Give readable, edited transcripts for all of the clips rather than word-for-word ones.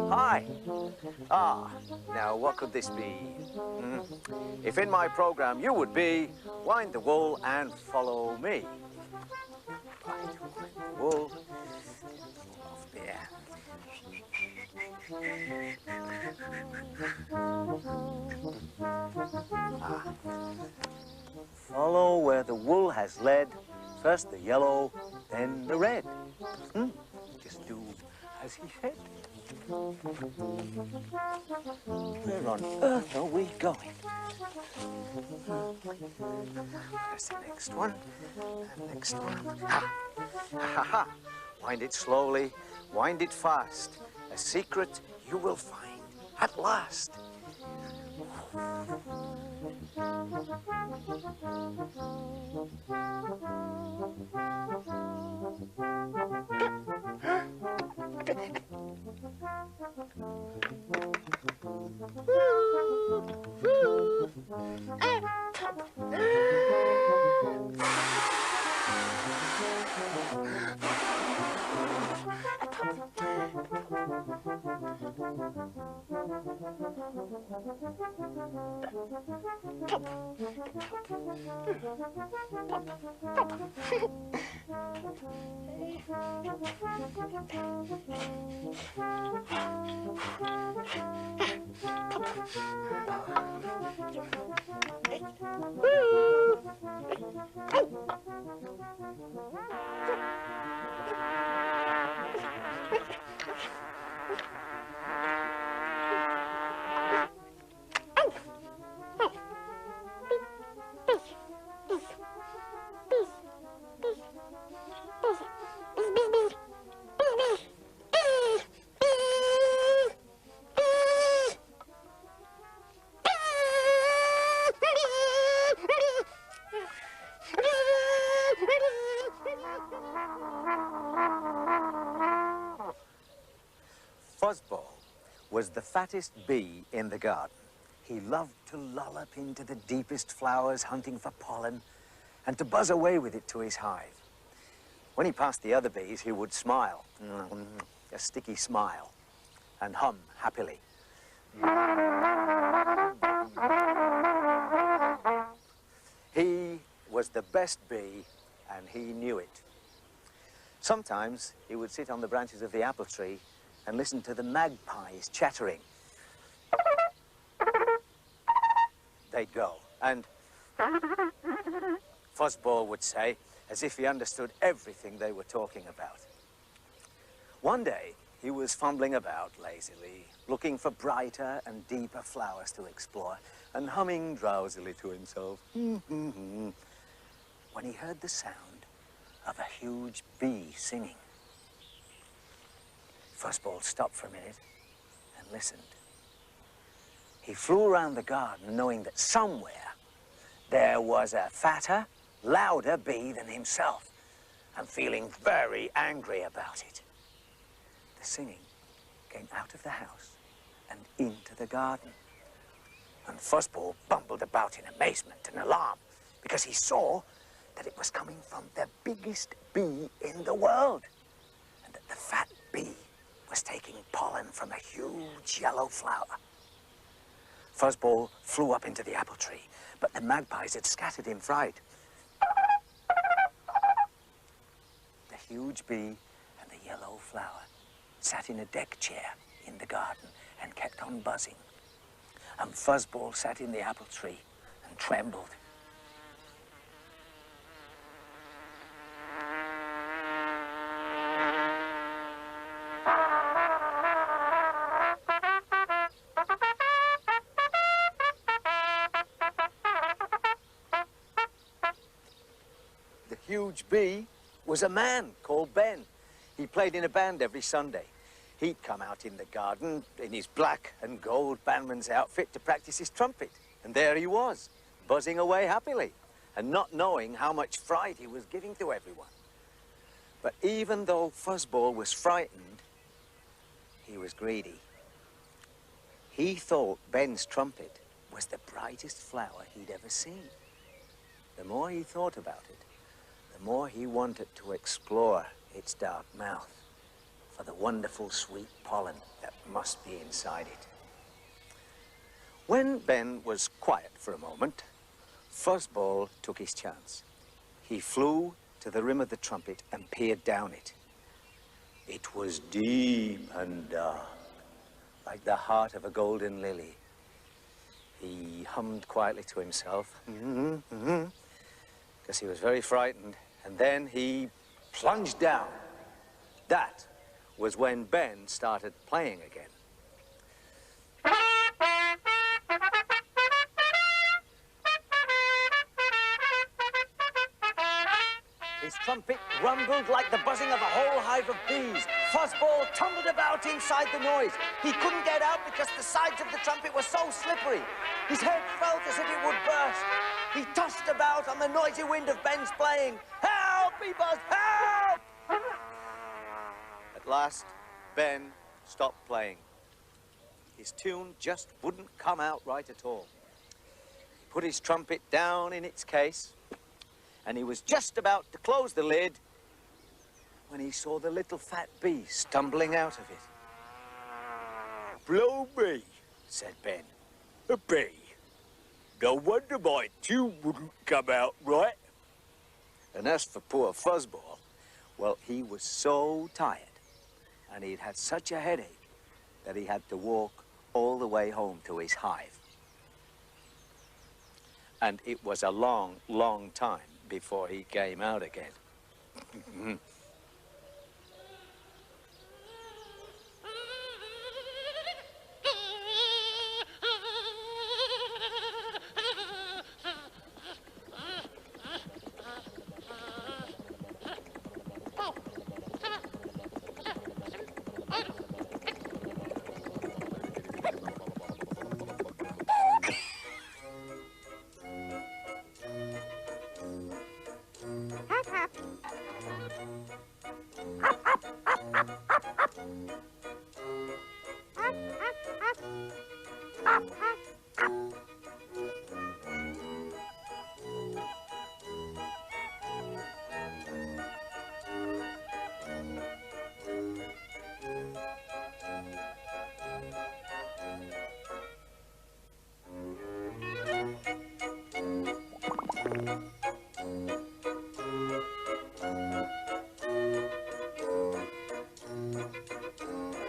Hi. Now what could this be? If in my program you would be, wind the wool and follow me. Wind the wool off there. Follow where the wool has led, first the yellow, then the red. Just do as he said. Where on earth are we going? There's the next one, and next one. Ha! Ha ha! Wind it slowly, wind it fast. A secret you will find at last. Fuzzball was the fattest bee in the garden. He loved to lollop into the deepest flowers hunting for pollen and to buzz away with it to his hive. When he passed the other bees, he would smile, a sticky smile, and hum happily. He was the best bee, and he knew it. Sometimes he would sit on the branches of the apple tree and listen to the magpies chattering. They'd go, and Fuzzball would say, as if he understood everything they were talking about. One day, he was fumbling about lazily, looking for brighter and deeper flowers to explore, and humming drowsily to himself. When he heard the sound of a huge bee singing. Fuzzball stopped for a minute and listened. He flew around the garden knowing that somewhere there was a fatter, louder bee than himself, and feeling very angry about it. The singing came out of the house and into the garden. And Fuzzball bumbled about in amazement and alarm because he saw that it was coming from the biggest bee in the world, and that the fat bee was taking pollen from a huge yellow flower. Fuzzball flew up into the apple tree, but the magpies had scattered in fright. The huge bee and the yellow flower sat in a deck chair in the garden and kept on buzzing. And Fuzzball sat in the apple tree and trembled. The huge bee was a man called Ben. He played in a band every Sunday. He'd come out in the garden in his black and gold bandman's outfit to practice his trumpet. And there he was, buzzing away happily and not knowing how much fright he was giving to everyone. But even though Fuzzball was frightened, he was greedy. He thought Ben's trumpet was the brightest flower he'd ever seen. The more he thought about it, the more he wanted to explore its dark mouth for the wonderful sweet pollen that must be inside it. When Ben was quiet for a moment, Fuzzball took his chance. He flew to the rim of the trumpet and peered down it. It was deep and dark, like the heart of a golden lily. He hummed quietly to himself, because he was very frightened, and then he plunged down. That was when Ben started playing again. His trumpet rumbled like the buzzing of a whole hive of bees. Fuzzball tumbled about inside the noise. He couldn't get out because the sides of the trumpet were so slippery. His head felt as if it would burst. He tossed about on the noisy wind of Ben's playing. Help me, Buzz, help! At last, Ben stopped playing. His tune just wouldn't come out right at all. He put his trumpet down in its case, and he was just about to close the lid when he saw the little fat bee stumbling out of it. Blow me, said Ben. A bee. No wonder my tune wouldn't come out right. And as for poor Fuzzball, well, he was so tired, and he'd had such a headache that he had to walk all the way home to his hive. And it was a long, long time before he came out again. Thank you.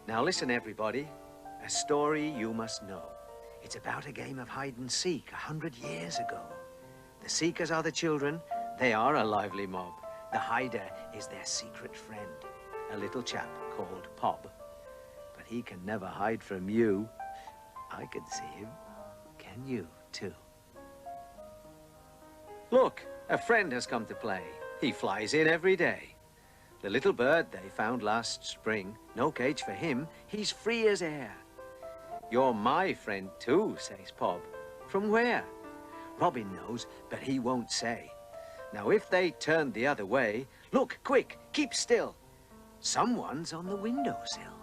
Now listen, everybody. A story you must know. It's about a game of hide and seek 100 years ago. The seekers are the children. They are a lively mob. The hider is their secret friend, a little chap called Pob. But he can never hide from you. I can see him. Can you, too? Look, a friend has come to play. He flies in every day. The little bird they found last spring, no cage for him, he's free as air. You're my friend too, says Pob. From where? Robin knows, but he won't say. Now if they turned the other way, look, quick, keep still. Someone's on the windowsill.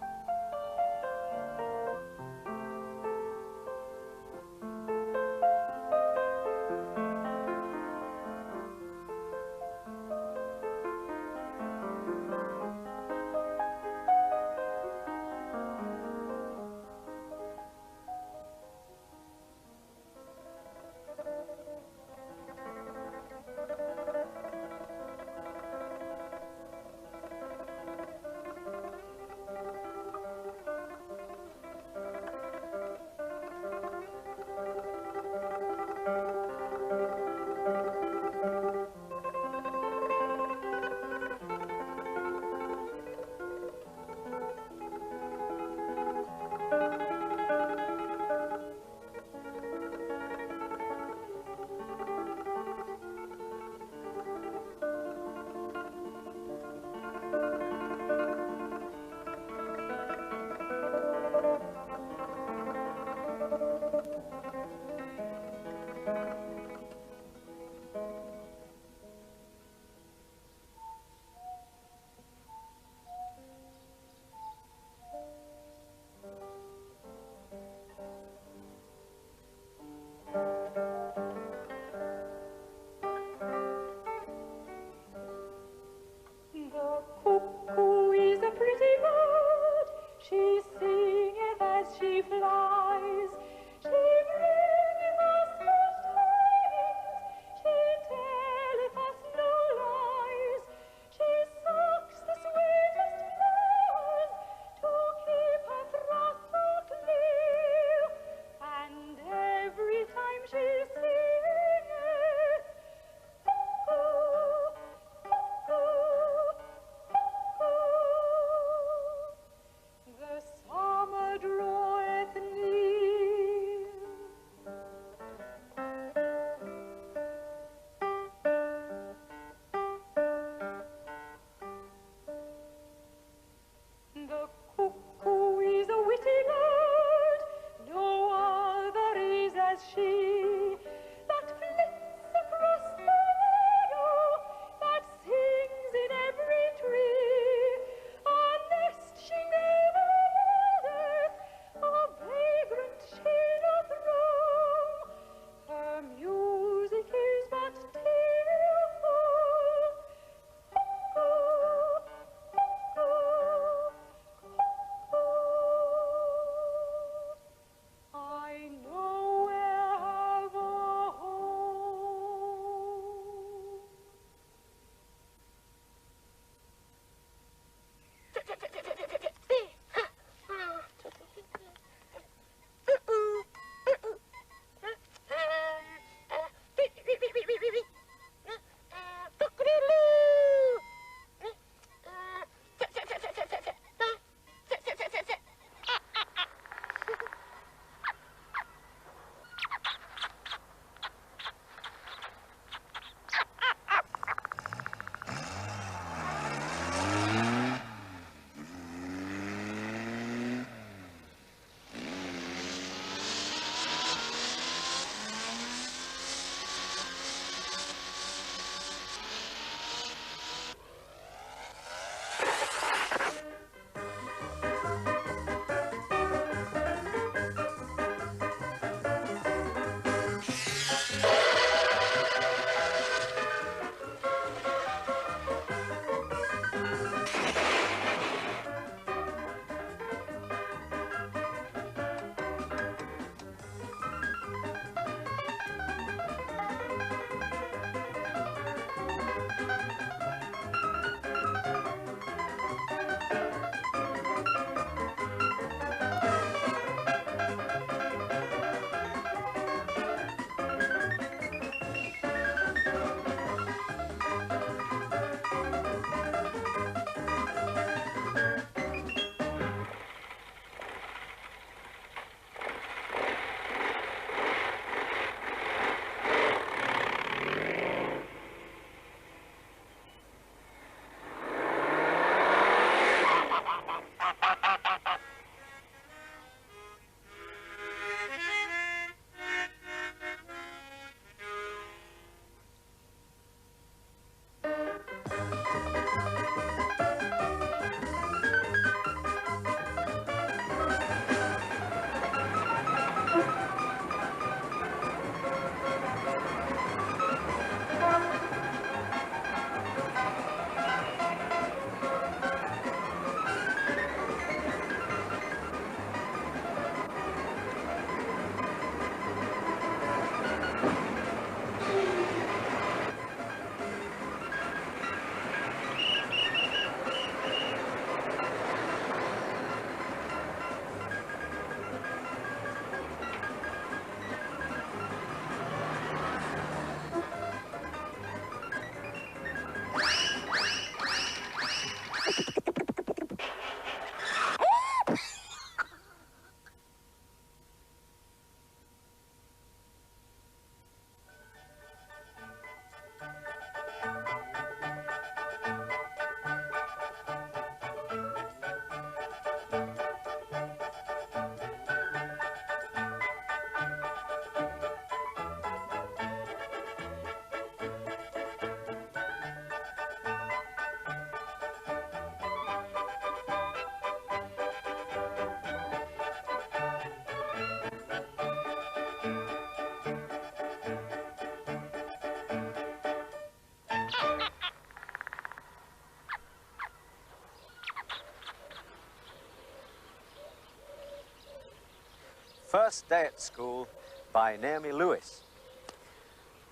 First Day at School by Naomi Lewis.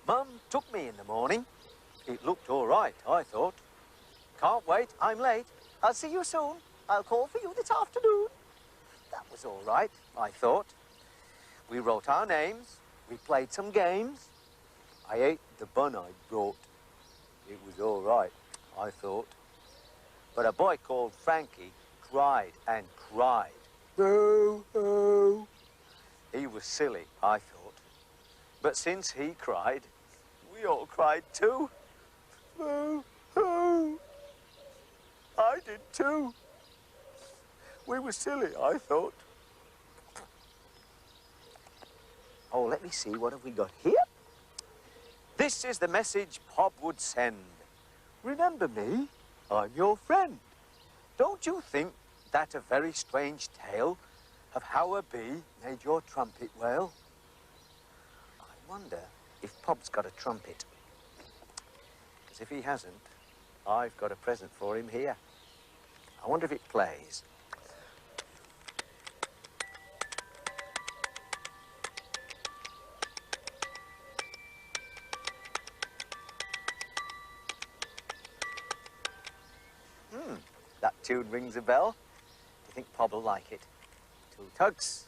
Mum took me in the morning. It looked all right, I thought. Can't wait, I'm late. I'll see you soon. I'll call for you this afternoon. That was all right, I thought. We wrote our names. We played some games. I ate the bun I'd brought. It was all right, I thought. But a boy called Frankie cried and cried. Boo, boo. He was silly, I thought. But since he cried, we all cried too. Boo, boo. I did too. We were silly, I thought. Oh, let me see, what have we got here? This is the message Pob would send. Remember me, I'm your friend. Don't you think that a very strange tale of how a bee made your trumpet wail? I wonder if Pob's got a trumpet. Because if he hasn't, I've got a present for him here. I wonder if it plays. That tune rings a bell. Do you think Pob will like it? 2 tugs.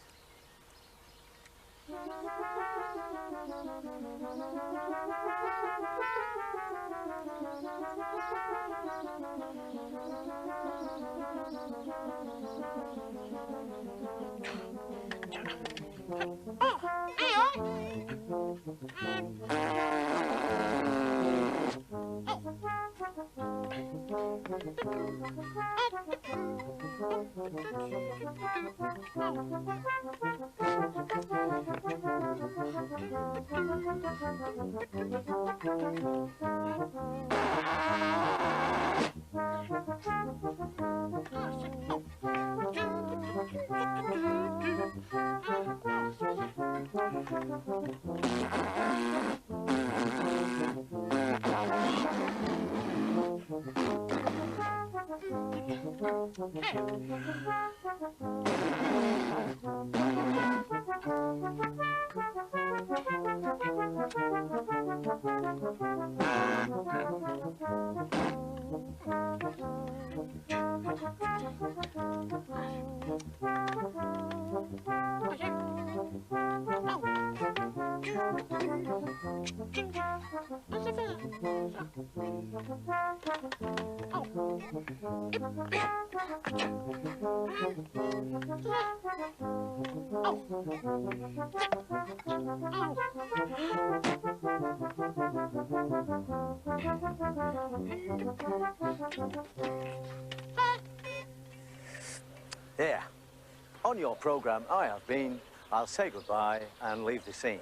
There. On your programme, I have been. I'll say goodbye and leave the scene.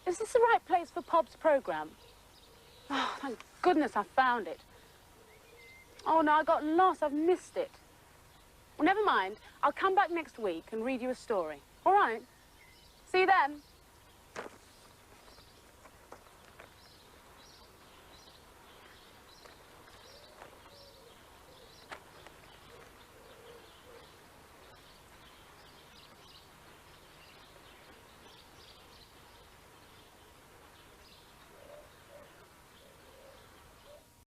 Is this the right place for Pob's programme? Oh, thank goodness I found it. Oh, no, I got lost. I've missed it. Well, never mind. I'll come back next week and read you a story. All right? See you then.